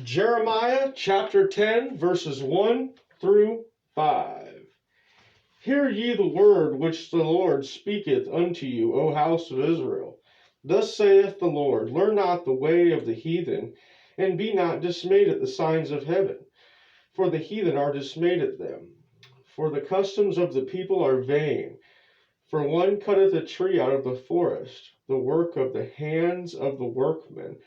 Jeremiah chapter 10, verses 1 through 5. Hear ye the word which the Lord speaketh unto you, O house of Israel. Thus saith the Lord, learn not the way of the heathen, and be not dismayed at the signs of heaven. For the heathen are dismayed at them. For the customs of the people are vain. For one cutteth a tree out of the forest, the work of the hands of the workmen,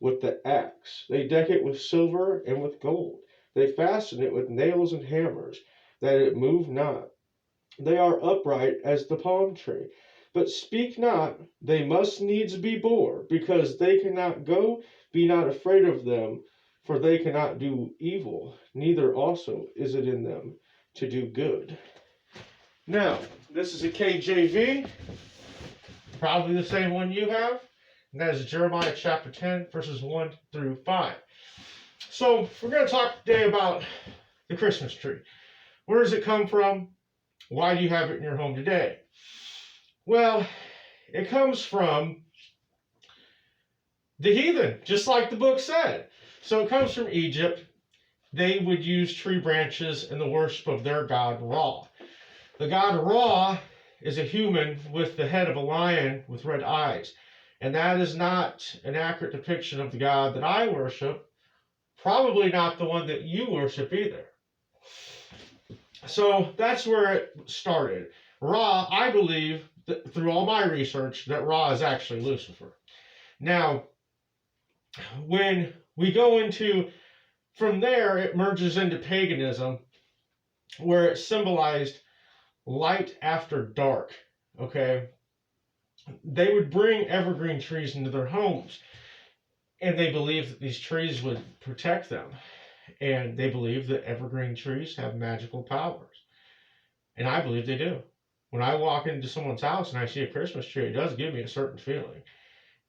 with the axe. They deck it with silver and with gold. They fasten it with nails and hammers, that it move not. They are upright as the palm tree. But speak not, they must needs be bore, because they cannot go. Be not afraid of them, for they cannot do evil, neither also is it in them to do good. Now, this is a KJV, probably the same one you have, and that is Jeremiah chapter 10, verses 1 through 5. So, we're going to talk today about the Christmas tree. Where does it come from? Why do you have it in your home today? Well, it comes from the heathen, just like the book said. So it comes from Egypt. They would use tree branches in the worship of their god Ra. The god Ra is a human with the head of a lion with red eyes. And that is not an accurate depiction of the God that I worship. Probably not the one that you worship either. So that's where it started. Ra, I believe, through all my research, that Ra is actually Lucifer. Now, when we go into, from there, it merges into paganism, where it symbolized light after dark, okay? They would bring evergreen trees into their homes, and they believed that these trees would protect them. And they believe that evergreen trees have magical powers. And I believe they do. When I walk into someone's house and I see a Christmas tree, it does give me a certain feeling.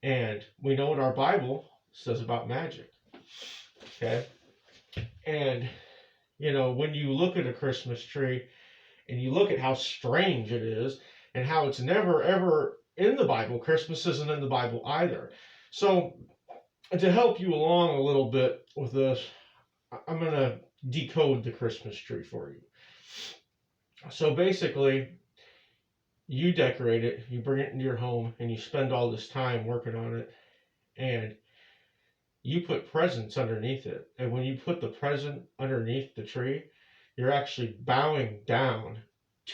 And we know what our Bible says about magic. Okay? And, you know, when you look at a Christmas tree and you look at how strange it is and how it's never, ever in the Bible, Christmas isn't in the Bible either. So, to help you along a little bit with this, I'm going to decode the Christmas tree for you. So basically, you decorate it, you bring it into your home, and you spend all this time working on it, and you put presents underneath it. And when you put the present underneath the tree, you're actually bowing down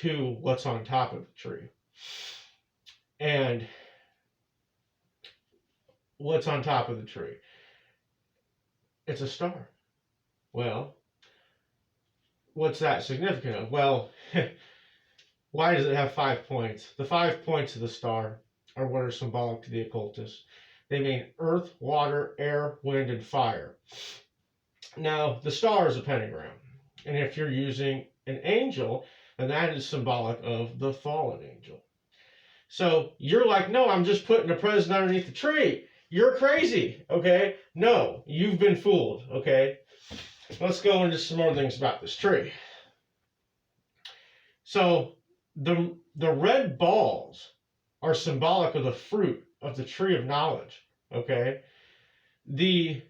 to what's on top of the tree. And what's on top of the tree? It's a star. Well, what's that significant of? Well, why does it have 5 points? The 5 points of the star are what are symbolic to the occultists. They mean earth, water, air, wind, and fire. Now, the star is a pentagram. And if you're using an angel, then that is symbolic of the fallen angel. So you're like, no, I'm just putting a present underneath the tree. You're crazy, okay? No, you've been fooled, okay? Let's go into some more things about this tree. So the red balls are symbolic of the fruit of the tree of knowledge, okay? The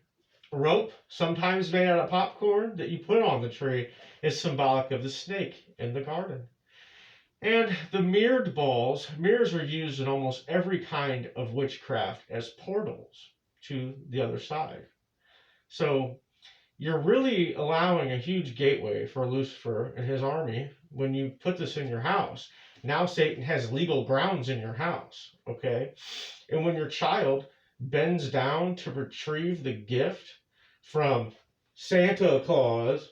rope, sometimes made out of popcorn, that you put on the tree is symbolic of the snake in the garden. And the mirrored balls, mirrors are used in almost every kind of witchcraft as portals to the other side. So you're really allowing a huge gateway for Lucifer and his army when you put this in your house. Now Satan has legal grounds in your house, okay? And when your child bends down to retrieve the gift from Santa Claus,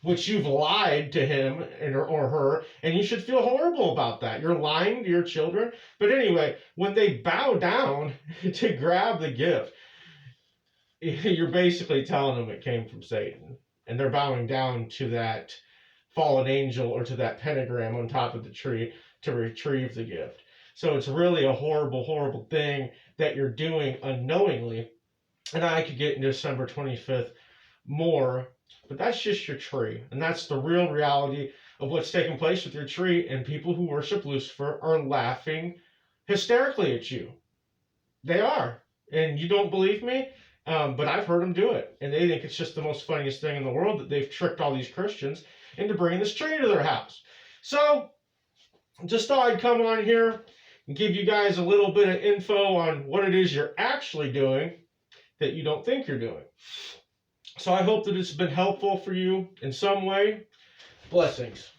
which you've lied to him or her, and you should feel horrible about that. You're lying to your children. But anyway, when they bow down to grab the gift, you're basically telling them it came from Satan. And they're bowing down to that fallen angel or to that pentagram on top of the tree to retrieve the gift. So it's really a horrible, horrible thing that you're doing unknowingly. And I could get into December 25th more, but that's just your tree. And that's the real reality of what's taking place with your tree. And people who worship Lucifer are laughing hysterically at you. They are. And you don't believe me? But I've heard them do it, and they think it's just the most funniest thing in the world that they've tricked all these Christians into bringing this tree to their house. So, just thought I'd come on here and give you guys a little bit of info on what it is you're actually doing that you don't think you're doing. So I hope that it's been helpful for you in some way. Blessings.